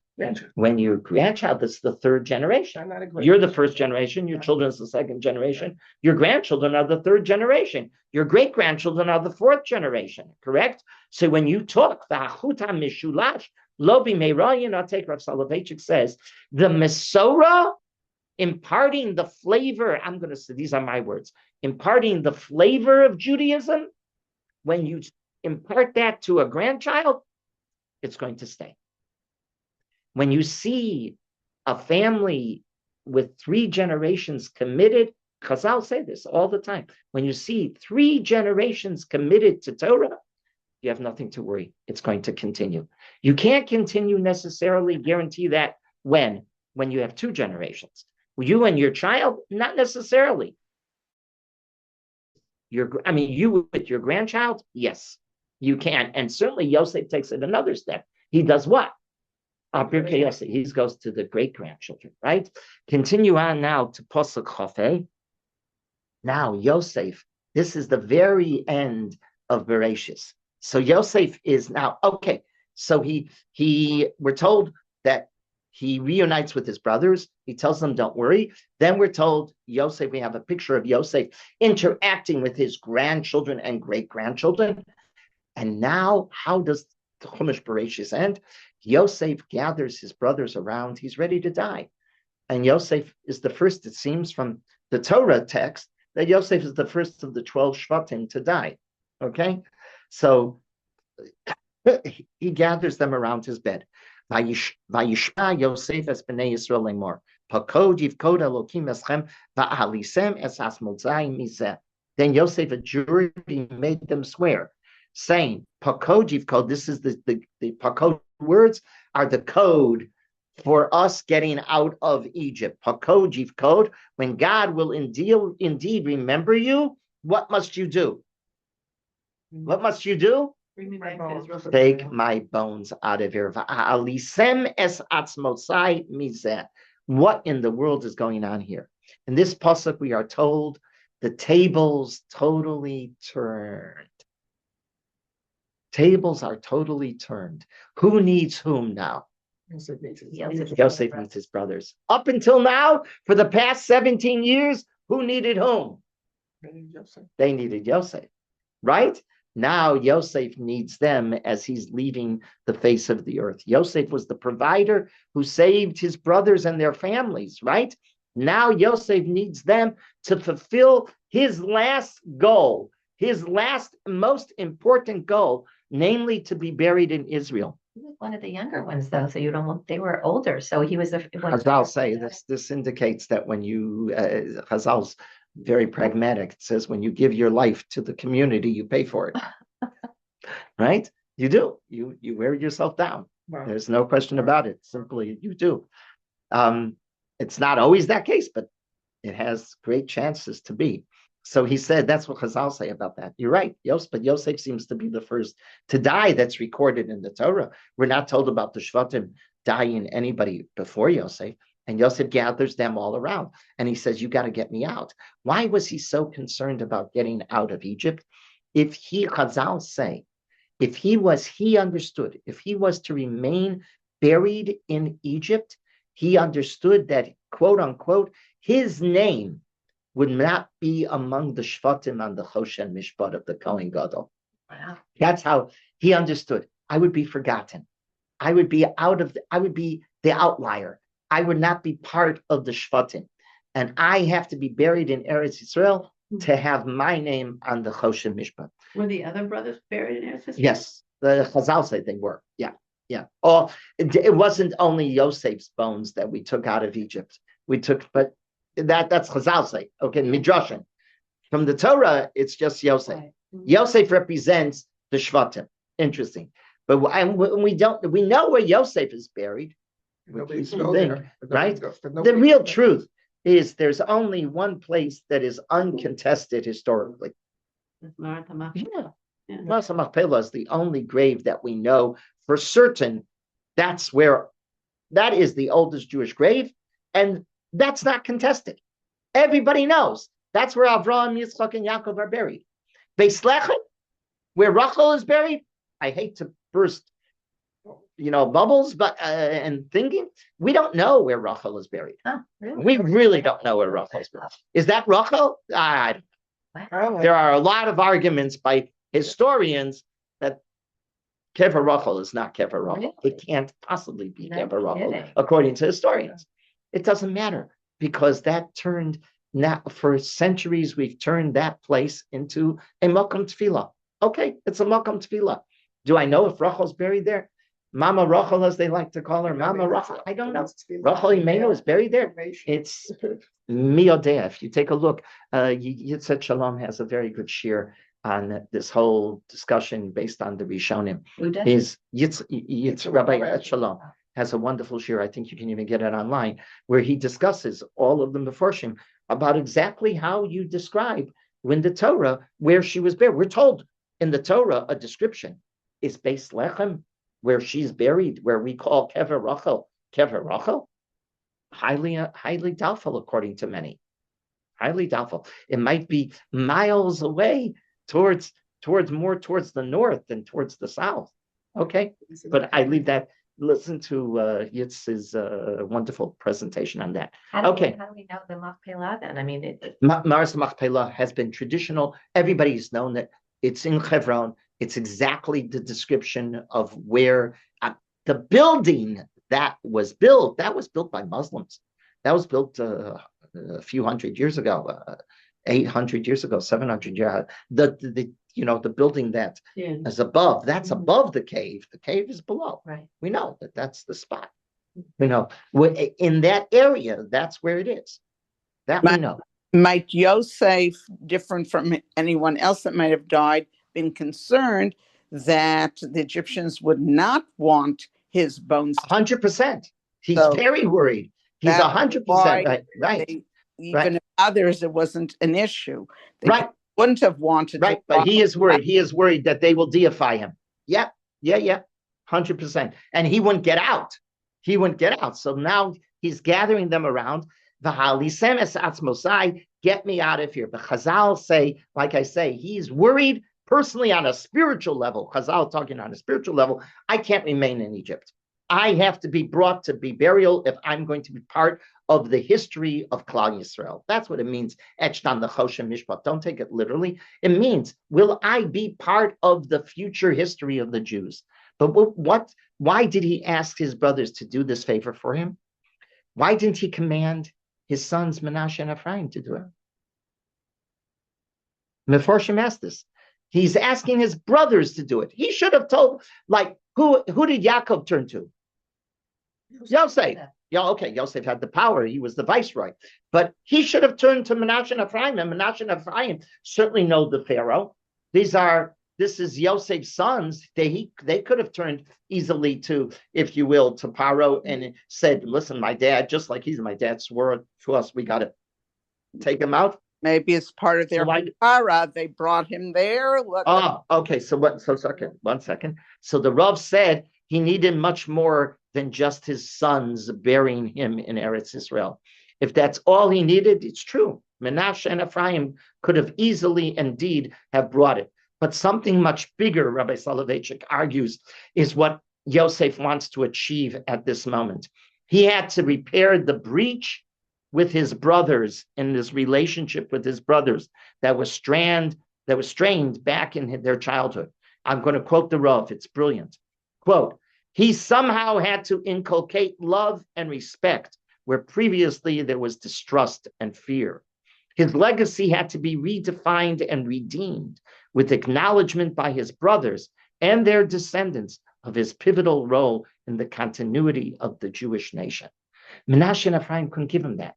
When your grandchild is the 3rd generation, you're the 1st generation, your children is the 2nd generation, your grandchildren are the 3rd generation, your great-grandchildren are the 4th generation, correct? So when you talk, the Achuta Mishulash, Lobi Meirayin, I'll take Rav Soloveitchik says, the Mesorah, imparting the flavor, I'm going to say, these are my words, imparting the flavor of Judaism, when you impart that to a grandchild, it's going to stay. When you see a family with 3 generations committed, Chazal say this all the time. When you see 3 generations committed to Torah, you have nothing to worry. It's going to continue. You can't continue necessarily guarantee that when you have 2 generations. You and your child, not necessarily. You with your grandchild, yes, you can. And certainly Yosef takes it another step. He does what? He goes to the great-grandchildren, right? Continue on now to Pasuk Chafei. Now, Yosef, this is the very end of Bereshis. So Yosef is now, okay, so we're told that he reunites with his brothers. He tells them, don't worry. Then we're told Yosef, we have a picture of Yosef interacting with his grandchildren and great-grandchildren. And now, how does the Chumash Bereshis end? Yosef gathers his brothers around. He's ready to die. And Yosef is the first, it seems, from the Torah text, that Yosef is the first of the 12 Shvatim to die. Okay? So he gathers them around his bed. Vayishma Yosef es b'nei Yisrael lemor. Pakod yivkod Elokim eschem va'alisem es asmotzai miseh. Then Yosef adjured, he made them swear, saying, Pakod yivkod, this is the Pakod words are the code for us getting out of Egypt. Pakod yivkod, when God will indeed remember you, what must you do? What must you do? Bring me back to Israel. Take my bones out of here. Alisem es atzmotzai mizeh. What in the world is going on here? In this pasuk, we are told the tables totally turned. Tables are totally turned. Who needs whom now? Yosef needs his brothers. Up until now, for the past 17 years, who needed whom? They needed Yosef, right? Now Yosef needs them as he's leaving the face of the earth. Yosef was the provider who saved his brothers and their families, right? Now Yosef needs them to fulfill his last goal, his last most important goal, namely to be buried in Israel. He was one of the younger ones, though, so they were older. So he was Chazal say this indicates that when you Chazal's very pragmatic. It says when you give your life to the community, you pay for it, right? You do. You wear yourself down. Wow. There's no question about it. Simply, you do. It's not always that case, but it has great chances to be. So he said, that's what Chazal say about that. You're right, but Yosef seems to be the first to die that's recorded in the Torah. We're not told about the Shvatim dying anybody before Yosef. And Yosef gathers them all around. And he says, you got to get me out. Why was he so concerned about getting out of Egypt? Chazal say, if he understood, if he was to remain buried in Egypt, he understood that, quote unquote, his name would not be among the Shvatim on the Choshen Mishpat of the Kohen Gadol. Wow. That's how he understood. I would be forgotten. I would be the outlier. I would not be part of the Shvatim. And I have to be buried in Eretz Yisrael to have my name on the Choshen Mishpat. Were the other brothers buried in Eretz Yisrael? Yes, the Chazal say they were. Yeah. Oh, it wasn't only Yosef's bones that we took out of Egypt. But that's Chazal say. Okay, Midrashim. From the Torah, it's just Yosef. Right. Yosef represents the Shvatim. Interesting. But we know where Yosef is buried. Nobody's People go think, there, but right? but The nobody real goes there. truth is there's only one place that is uncontested historically. It's Maratha Mach- Yeah. Yeah. Masa Machpelah is the only grave that we know for certain. That is the oldest Jewish grave, and that's not contested. Everybody knows that's where Avraham, Yitzchak, and Yaakov are buried. Beis Lechem, where Rachel is buried. I hate to burst, bubbles, but and thinking we don't know where Rachel is buried. Oh, really? We really don't know where Rachel is buried. Is that Rachel? There are a lot of arguments by historians that Kever Rachel is not Kever Rachel. It can't possibly be No Kever Rachel, kidding. according to historians. It doesn't matter because that turned, now for centuries, we've turned that place into a Makom Tefillah. Okay, it's a Makom Tefillah. Do I know if Rachel's buried there? Mama Rachel, as they like to call her, Mama Rachel. I don't know. Rachel Imenu is buried there. It's Miodea. If you take a look, Yitzhak Shalom has a very good shir on this whole discussion based on the Rishonim. Who does? Is Rabbi Yitzhak Shalom has a wonderful shir. I think you can even get it online, where he discusses all of the Meforshim about exactly how you describe when the Torah, where she was buried. We're told in the Torah a description is Beis Lechem, where she's buried, where we call Kever Rachel, highly doubtful, according to many. Highly doubtful. It might be miles away towards the north than towards the south. Okay, but I leave that. Listen to Yitz's wonderful presentation on that. How do we know the Machpelah then? I mean, Maras Machpelah has been traditional. Everybody's known that it's in Hebron. It's exactly the description of where the building that was built by Muslims. That was built a few hundred years ago, 800 years ago, 700 years. The building that is above, that's above the cave. The cave is below. Right. We know that that's the spot. In that area, that's where it is. That we know. Might Yosef, different from anyone else that might have died, been concerned that the Egyptians would not want his bones? 100%. He's very worried. He's 100% right. Even if others, it wasn't an issue. They wouldn't have wanted. Right, but he is worried. He is worried that they will deify him. Yeah, 100%. And he wouldn't get out. So now he's gathering them around. Get me out of here. But Chazal say, like I say, he's worried personally on a spiritual level. Chazal talking on a spiritual level. I can't remain in Egypt. I have to be brought to be burial if I'm going to be part of the history of Klal Yisrael. That's what it means. Etched on the Choshen Mishpat. Don't take it literally. It means, will I be part of the future history of the Jews? But why did he ask his brothers to do this favor for him? Why didn't he command his sons Menashe and Ephraim to do it? Meforshim asked this. He's asking his brothers to do it. He should have told, who did Yaakov turn to? Yosef. Yeah, okay, Yosef had the power. He was the viceroy. But he should have turned to Menashe and Ephraim, and Menashe and Ephraim certainly know the Pharaoh. This is Yosef's sons. They could have turned easily to, if you will, to Paro and said, listen, my dad, just like he's my dad, swore to us, we got to take him out. Maybe it's part of their para. They brought him there. Okay. So one second. So the Rav said he needed much more than just his sons burying him in Eretz Israel. If that's all he needed, it's true. Menashe and Ephraim could have easily, indeed, have brought it. But something much bigger, Rabbi Soloveitchik argues, is what Yosef wants to achieve at this moment. He had to repair the breach with his brothers, in this relationship with his brothers that was strained back in their childhood. I'm going to quote the Rav. It's brilliant. Quote, he somehow had to inculcate love and respect where previously there was distrust and fear. His legacy had to be redefined and redeemed with acknowledgement by his brothers and their descendants of his pivotal role in the continuity of the Jewish nation. Menashe and Ephraim couldn't give him that.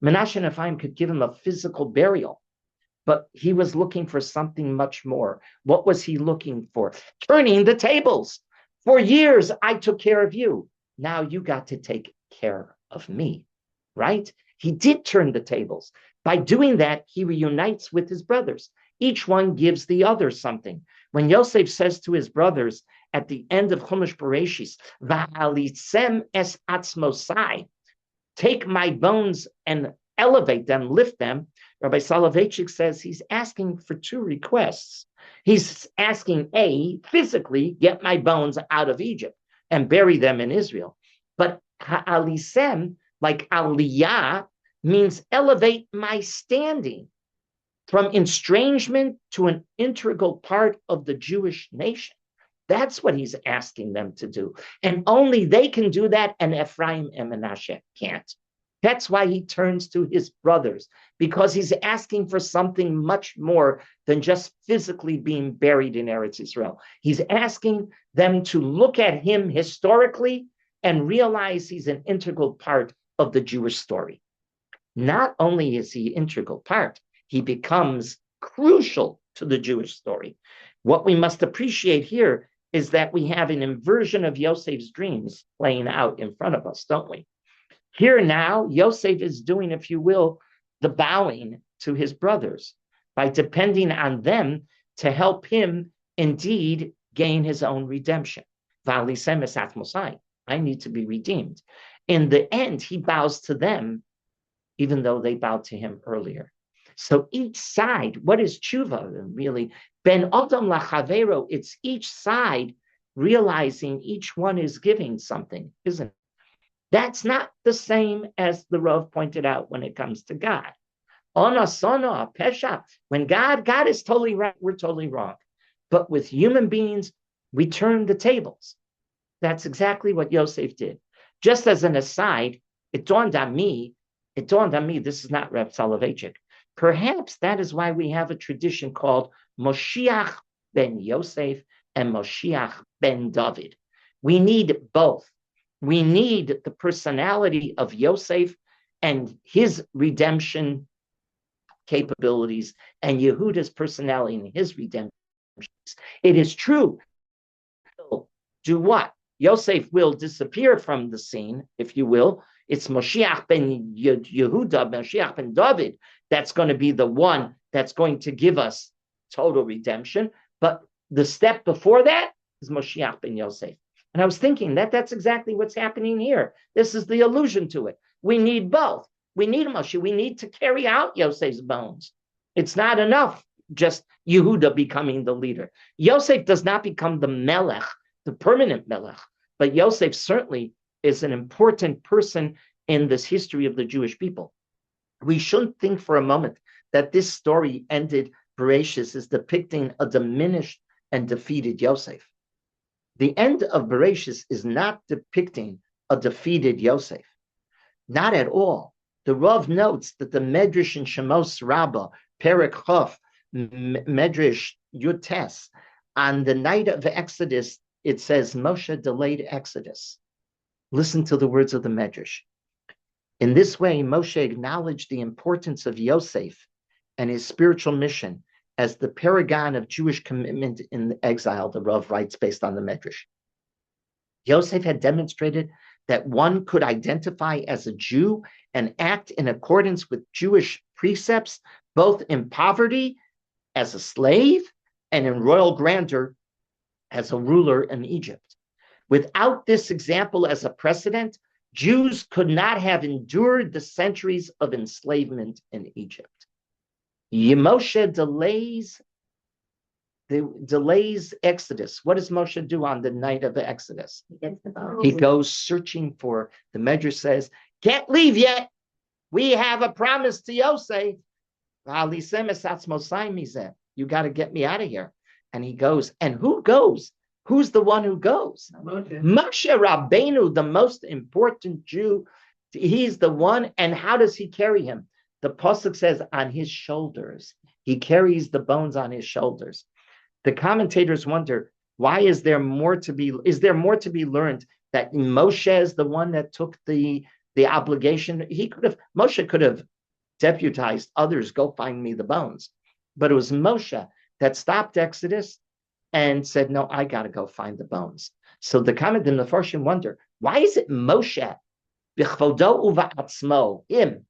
Menashe and Ephraim could give him a physical burial, But he was looking for something much more. What was he looking for? Turning the tables. For years, I took care of you. Now you got to take care of me, right? He did turn the tables. By doing that, he reunites with his brothers. Each one gives the other something. When Yosef says to his brothers at the end of Chumash Bereshis, "Va'alisem es atzmosai," take my bones and elevate them, lift them, Rabbi Soloveitchik says he's asking for two requests. He's asking, A, physically get my bones out of Egypt and bury them in Israel. But ha'alisem, like aliyah, means elevate my standing from estrangement to an integral part of the Jewish nation. That's what he's asking them to do. And only they can do that, and Ephraim and Manasseh can't. That's why he turns to his brothers, because he's asking for something much more than just physically being buried in Eretz Israel. He's asking them to look at him historically and realize he's an integral part of the Jewish story. Not only is he an integral part, he becomes crucial to the Jewish story. What we must appreciate here is that we have an inversion of Yosef's dreams playing out in front of us, don't we? Here now, Yosef is doing, if you will, the bowing to his brothers by depending on them to help him indeed gain his own redemption. I need to be redeemed. In the end, he bows to them, even though they bowed to him earlier. So each side, what is tshuva really? Ben Adam lachavero, it's each side realizing each one is giving something, isn't it? That's not the same as the Rav pointed out when it comes to God. Ona sona pesha. When God is totally right, we're totally wrong. But with human beings, we turn the tables. That's exactly what Yosef did. Just as an aside, it dawned on me, this is not Reb Soloveitchik. Perhaps that is why we have a tradition called Moshiach ben Yosef and Moshiach ben David. We need both. We need the personality of Yosef and his redemption capabilities and Yehuda's personality and his redemption. It is true. Do what? Yosef will disappear from the scene, if you will. It's Moshiach ben Yehuda, Moshiach ben David, that's going to be the one that's going to give us total redemption. But the step before that is Moshiach ben Yosef. And I was thinking that's exactly what's happening here. This is the allusion to it. We need both. We need Moshe. We need to carry out Yosef's bones. It's not enough just Yehuda becoming the leader. Yosef does not become the melech, the permanent melech, but Yosef certainly is an important person in this history of the Jewish people. We shouldn't think for a moment that this story ended Bereshis is depicting a diminished and defeated Yosef. The end of Bereshis is not depicting a defeated Yosef. Not at all. The Rav notes that the Medrash in Shemos Rabbah, Perek Chof, Medrash Yutes, on the night of Exodus, it says Moshe delayed Exodus. Listen to the words of the Medrash. In this way, Moshe acknowledged the importance of Yosef and his spiritual mission as the paragon of Jewish commitment in exile, the Rav writes based on the Medrash. Yosef had demonstrated that one could identify as a Jew and act in accordance with Jewish precepts, both in poverty as a slave and in royal grandeur as a ruler in Egypt. Without this example as a precedent, Jews could not have endured the centuries of enslavement in Egypt. Moshe delays Exodus. What does Moshe do on the night of the Exodus? He goes searching for, the Medrash says, can't leave yet. We have a promise to Yosef. You got to get me out of here. And he goes. And who goes? Who's the one who goes? Moshe Rabbeinu, the most important Jew. He's the one. And how does he carry him? The pasuk says on his shoulders. He carries the bones on his shoulders. The commentators wonder, why is there more to be? Is there more to be learned that Moshe is the one that took the obligation? Moshe could have deputized others, go find me the bones. But it was Moshe that stopped Exodus and said, no, I got to go find the bones. So the comment in the Farshim wonder, why is it Moshe, him?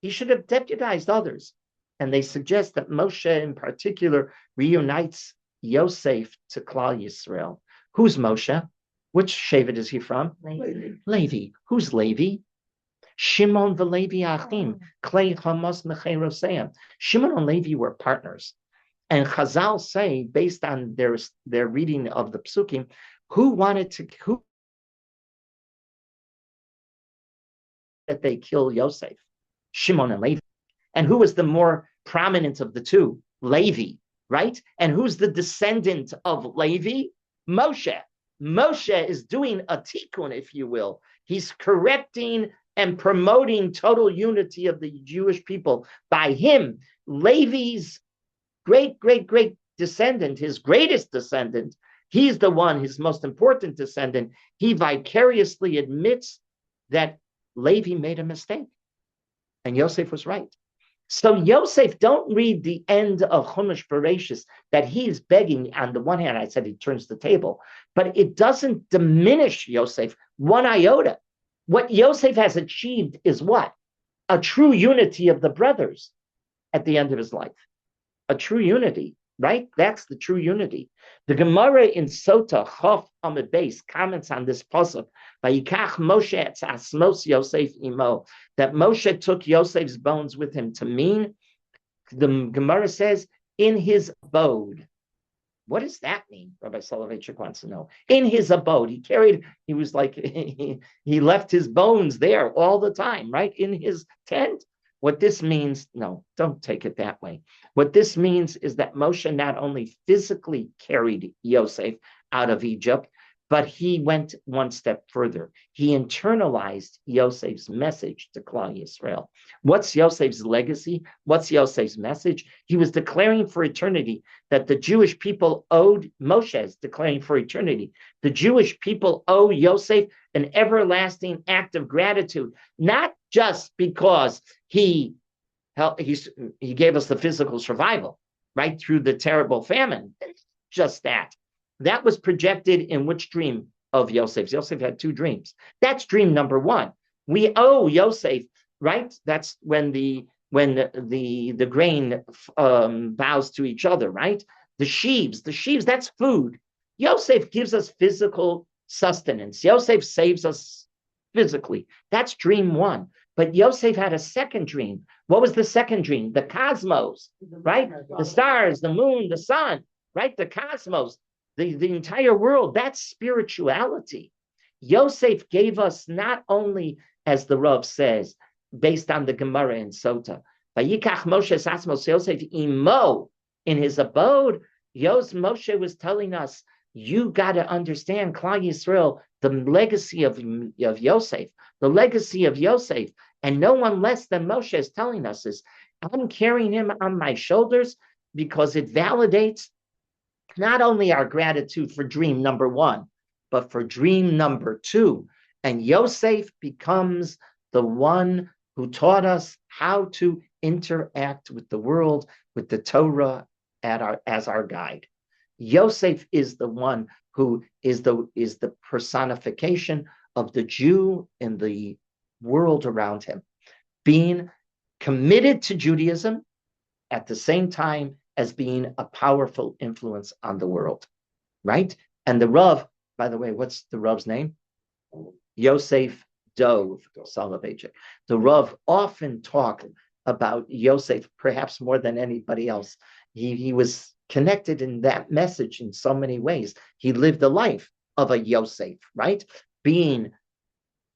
He should have deputized others. And they suggest that Moshe in particular reunites Yosef to Klal Yisrael. Who's Moshe? Which Shevet is he from? Levi. Who's Levi? Shimon the Levi Achim. Klei Chamos Mecheroseim. Shimon and Levi were partners. And Chazal say, based on their reading of the Psukim, who that they kill Yosef? Shimon and Levi. And who was the more prominent of the two? Levi, right? And who's the descendant of Levi? Moshe. Moshe is doing a tikkun, if you will. He's correcting and promoting total unity of the Jewish people. By him, Levi's great descendant, his greatest descendant, he's the one, his most important descendant. He vicariously admits that Levi made a mistake. And Yosef was right. So Yosef, don't read the end of Chumash Bereshis that he's begging. On the one hand, I said he turns the table, but it doesn't diminish Yosef one iota. What Yosef has achieved is what? A true unity of the brothers at the end of his life. A true unity, right? That's the true unity. The Gemara in Sota, Chof Amud Beis, comments on this pasuk, Vayikach Moshe etz asmos Yosef imo, that Moshe took Yosef's bones with him to mean, the Gemara says, in his abode. What does that mean? Rabbi Soloveitchik wants to know. In his abode, he was like, he left his bones there all the time, right? In his tent. What this means, no, don't take it that way. What this means is that Moshe not only physically carried Yosef out of Egypt, but he went one step further. He internalized Yosef's message to Klal Yisrael. What's Yosef's legacy? What's Yosef's message? He was declaring for eternity that the Jewish people owed, Moshe's declaring for eternity, the Jewish people owe Yosef an everlasting act of gratitude, not just because he gave us the physical survival, right, through the terrible famine. Just that. That was projected in which dream of Yosef? Yosef had two dreams. That's dream number one. We owe Yosef, right? That's when the grain bows to each other, right? The sheaves, that's food. Yosef gives us physical sustenance. Yosef saves us physically. That's dream one. But Yosef had a second dream. What was the second dream? The cosmos, right? The stars, the moon, the sun, right? The cosmos, the entire world. That's spirituality. Yosef gave us not only, as the Rav says, based on the Gemara in Sota, Vayikach Moshe Sasmos Yosef imo, in his abode, Moshe was telling us, you got to understand, Klal Yisrael, the legacy of Yosef, the legacy of Yosef, and no one less than Moshe is telling us is, I'm carrying him on my shoulders because it validates not only our gratitude for dream number one, but for dream number two. And Yosef becomes the one who taught us how to interact with the world, with the Torah as our guide. Yosef is the one who is the personification of the Jew in the world around him, being committed to Judaism at the same time as being a powerful influence on the world, right? And the Rav, by the way, what's the Rav's name? Yosef Dov Soloveitchik. The Rav often talked about Yosef, perhaps more than anybody else. He was connected in that message in so many ways. He lived the life of a Yosef, right? Being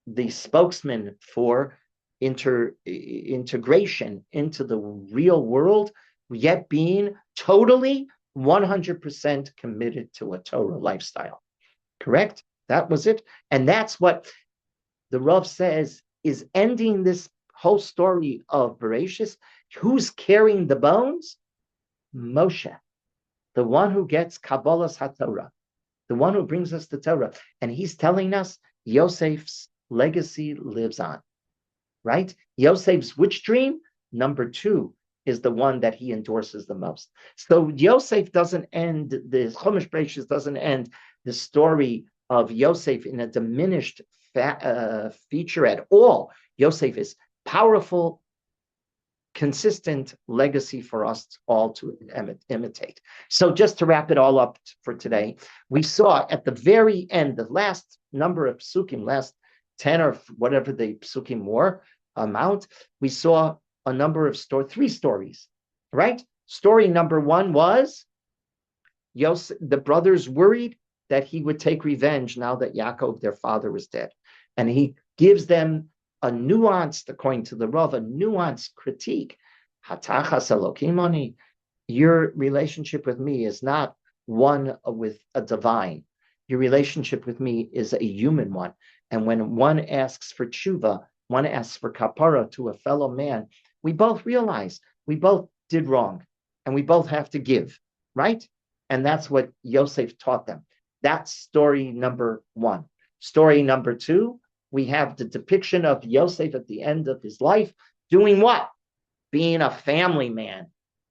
the spokesman for integration into the real world, yet being totally 100% committed to a Torah lifestyle. Correct? That was it. And that's what the Rav says is ending this whole story of Bereshis. Who's carrying the bones? Moshe, the one who gets Kabbalas HaTorah, the one who brings us the Torah. And he's telling us Yosef's legacy lives on, right? Yosef's which dream? Number two is the one that he endorses the most. So Yosef doesn't end, the Chumash Bereshis doesn't end the story of Yosef in a diminished feature at all. Yosef is powerful, consistent legacy for us all to imitate. So just to wrap it all up for today, we saw at the very end, the last number of psukim, last 10 or whatever the psukim were, amount, we saw a number of three stories, right? Story number one was Yosef, the brothers worried that he would take revenge now that Yaakov, their father, was dead. And he gives them a nuanced, according to the Rav, a nuanced critique. Hatachas Elokimoni, your relationship with me is not one with a divine. Your relationship with me is a human one. And when one asks for tshuva, one asks for kapara to a fellow man, we both realize we both did wrong and we both have to give, right? And that's what Yosef taught them. That's story number one. Story number two, we have the depiction of Yosef at the end of his life doing what? Being a family man,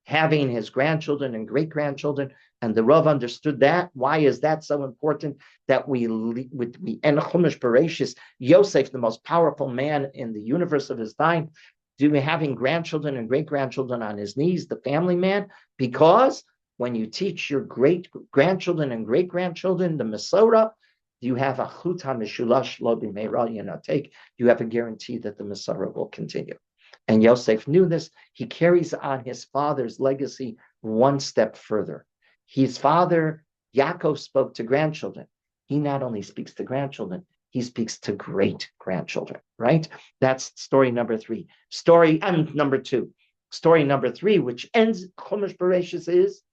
having his grandchildren and great-grandchildren. And the Rav understood that. Why is that so important? That we end Chumash Bereshis, Yosef, the most powerful man in the universe of his time, having grandchildren and great-grandchildren on his knees, the family man, because when you teach your great-grandchildren and great-grandchildren the Masorah, you have a chut hamishulash lo b'meira yinatek. You have a guarantee that the Masorah will continue. And Yosef knew this. He carries on his father's legacy one step further. His father, Yaakov, spoke to grandchildren. He not only speaks to grandchildren, he speaks to great-grandchildren, right? That's story number three. Story number two. Story number three, which ends Chumash Bereshis, is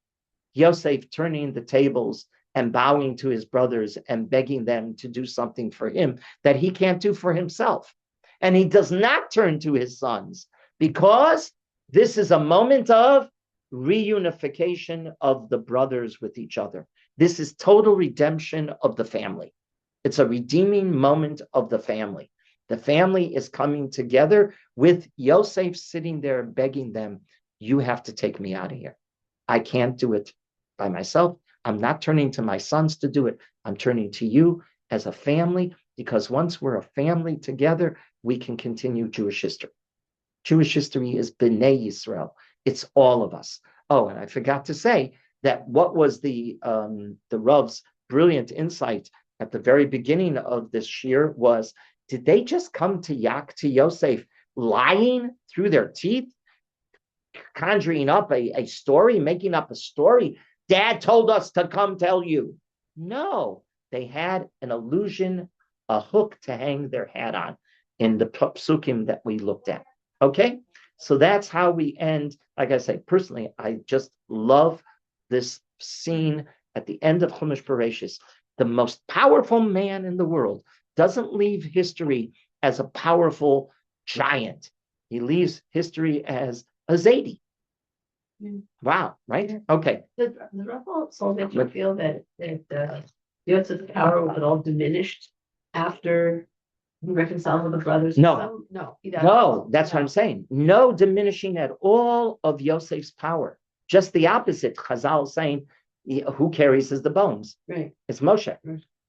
Yosef turning the tables and bowing to his brothers and begging them to do something for him that he can't do for himself. And he does not turn to his sons because this is a moment of reunification of the brothers with each other. This is total redemption of the family. It's a redeeming moment of the family. The family is coming together with Yosef sitting there begging them, you have to take me out of here. I can't do it by myself. I'm not turning to my sons to do it. I'm turning to you as a family, because once we're a family together, we can continue Jewish history. Jewish history is B'nai Yisrael. It's all of us. Oh, and I forgot to say that what was the Rav's brilliant insight at the very beginning of this shir was, did they just come to Yosef lying through their teeth, conjuring up a story, making up a story? Dad told us to come tell you. No, they had an illusion, a hook to hang their hat on in the psukim that we looked at. Okay? So that's how we end. Like I say, personally, I just love this scene at the end of Chumash Bereshis. The most powerful man in the world doesn't leave history as a powerful giant. He leaves history as a Zaidi. Wow, right? Okay. The Rav also makes you feel that Yosef's power was all diminished after he reconciled with the brothers. No. No, That's what I'm saying. No diminishing at all of Yosef's power. Just the opposite. Chazal saying, who carries the bones? Right. It's Moshe.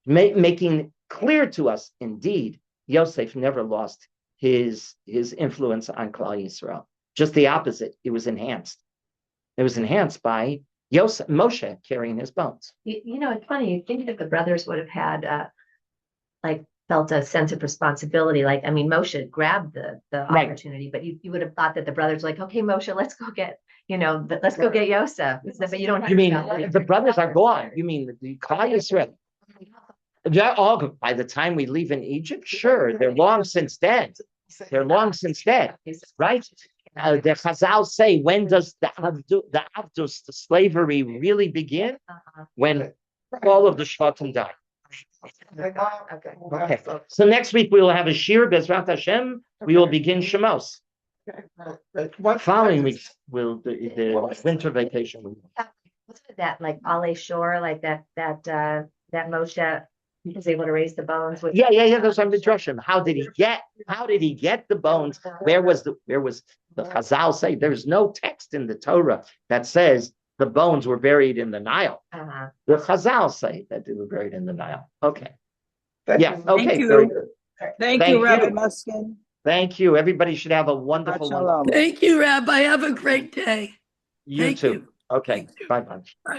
Right. Making clear to us, indeed, Yosef never lost his influence on Klal Yisrael. Just the opposite. It was enhanced. It was enhanced by Moshe carrying his bones. You know, it's funny. You think that the brothers would have had, felt a sense of responsibility. Like, I mean, Moshe grabbed the Right. opportunity, but you would have thought that the brothers were like, okay, Moshe, let's go get, let's go get Yosef. But you don't have You mean to. the brothers are gone? You mean the Klal Yisrael? They're all, by the time we leave in Egypt, sure, they're long since dead. They're long since dead, right? The Chazal say, when does the Avdus, the slavery, really begin? When all of the Shvatim die. Okay. So next week we will have a shir, Bezrat Hashem. We will begin Shemos. Following week will the winter vacation. Wasn't it that like Ale Shore, like that Moshe Because they want to raise the bones with. Yeah. Those are midrashim. How did he get the bones? Where was the Chazal say? There's no text in the Torah that says the bones were buried in the Nile. Uh-huh. The Chazal say that they were buried in the Nile. Okay. Thank Yeah. you. Okay. Thank you. Very good. Thank you, Thank Rabbi you. Muskin. Thank you. Everybody should have a wonderful one. Shalom. Thank you, Rabbi. Have a great day. You Thank too. you. Okay. Thank you. Bye bye.